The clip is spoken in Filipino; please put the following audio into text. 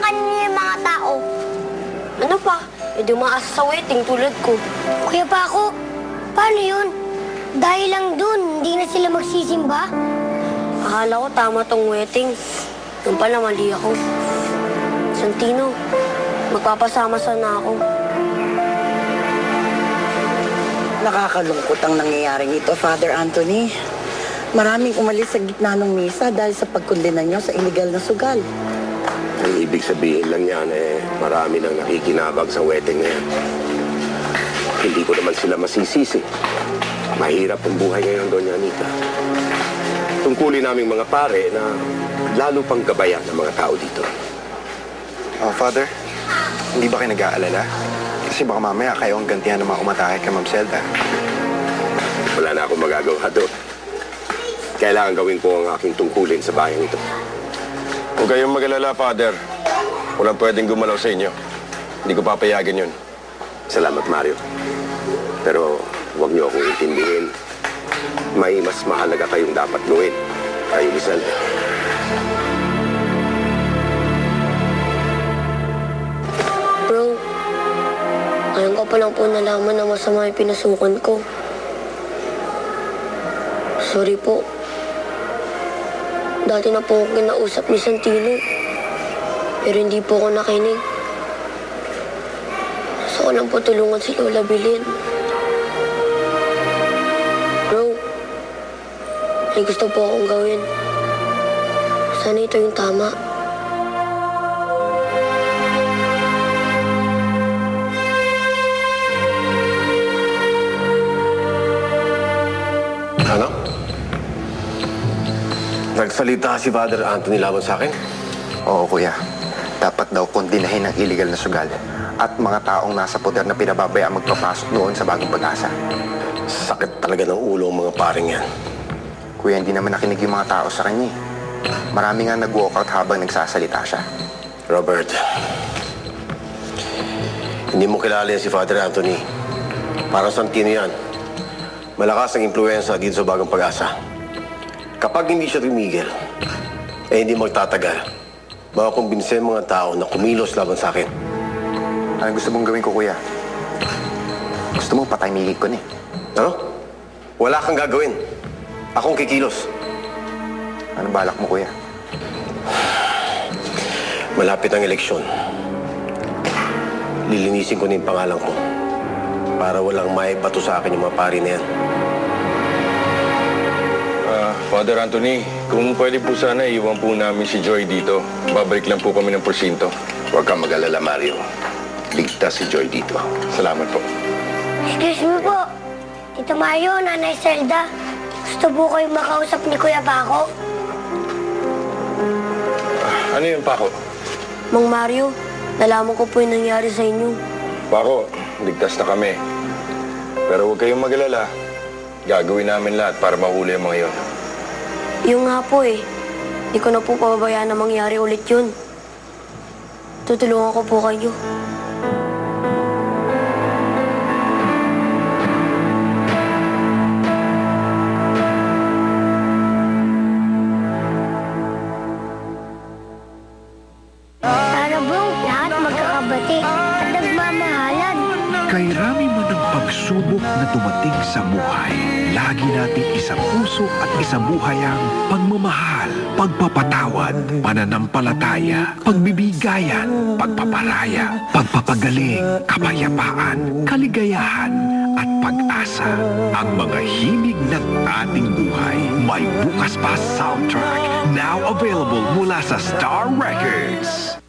kanino yung mga tao. Ano pa? E di umaasa sa wedding tulad ko. Kuya Paco, paano yun? Dahil lang dun, hindi na sila magsisimba? Akala ko tama tong wedding. Yung pala mali ako. Santino, magpapasama sana ako. Nakakalungkot ang nangyayaring ito, Father Anthony. Maraming umalis sa gitna ng misa dahil sa pagkundena nyo sa illegal na sugal. Ang ibig sabihin lang yan marami nang nakikinabang sa wedding na yan. Hindi ko naman sila masisisi. Mahirap ang buhay ngayon, Doña Anita. Tungkulin naming mga pare na lalo pang gabayan ng mga tao dito. Oh, Father, hindi ba kayo nag-aalala? Kasi baka mamaya kayo ang gantihan ng mga umatake kay Ma'am Zelda. Wala na akong magagawa doon. Kailangan gawin ko ang aking tungkulin sa bayang ito. Huwag kayong mag-alala, Father. Walang pwedeng gumalaw sa inyo. Hindi ko papayagan yun. Salamat, Mario. Pero huwag niyo akong intindihin. May mas mahalaga kayong dapat gawin. Kayo, Zelda. Bro, ngayon ko pa lang po nalaman na masama yung pinasukan ko. Sorry po. Dati na po ako kinausap ni Santino. Pero hindi po ako nakinig. Gusto ko lang po tulungan si Lola Bilin. Bro, may gusto po akong gawin. Sana ito yung tama. Ano? Nagsalita si Father Anthony laban sa akin? Oo, Kuya. Dapat daw kondinahin ang illegal na sugal at mga taong nasa poder na pinababayaan magpapasok doon sa bagong pag-asa. Sakit talaga ng ulo ang mga paring yan. Kuya, hindi naman nakinig yung mga tao sa kanya. Marami nga nag-walkout habang nagsasalita siya. Robert, hindi mo kilala yan si Father Anthony. Parang Santino yan. Malakas ang impluensya dito sa bagong pag-asa. Kapag hindi siya tumigil, hindi magtatagal. Baka kumbinsin mga tao na kumilos laban sa akin. Ano gusto mong gawin ko, Kuya? Gusto mo patay migig ko ni? Ano? Wala kang gagawin. Akong kikilos. Ano balak mo, Kuya? Malapit ang eleksyon. Lilinisin ko na yung pangalan ko para walang maibato sa akin yung mga pari na yan. Father Anthony, kung pwede po sana, iwan po namin si Joy dito. Babalik lang po kami ng porsinto. Huwag kang mag-alala, Mario. Ligtas si Joy dito. Salamat po. Excuse me po. Tito Mario, Nanay Zelda. Gusto po kayong makausap ni Kuya Paco? Ano yun, Paco? Mang Mario, nalaman ko po yung nangyari sa inyo. Paco, ligtas na kami. Pero huwag kayong mag-alala. Gagawin namin lahat para mahuli ang mga yun. Yung nga po Hindi ko na po pababayaan na mangyari ulit yun. Tutulungan ko po kayo. Sana bro, lahat magkakabati at nagmamahalan. Kay rami man ang pagsubok na dumating sa buhay, lagi natin isang puso at isang buhay ang pagmamahal, pagpapatawad, pananampalataya, pagbibigayan, pagpaparaya, pagpapagaling, kapayapaan, kaligayahan, at pag-asa. Ang mga himig ng ating buhay may bukas pa soundtrack, now available mula sa Star Records.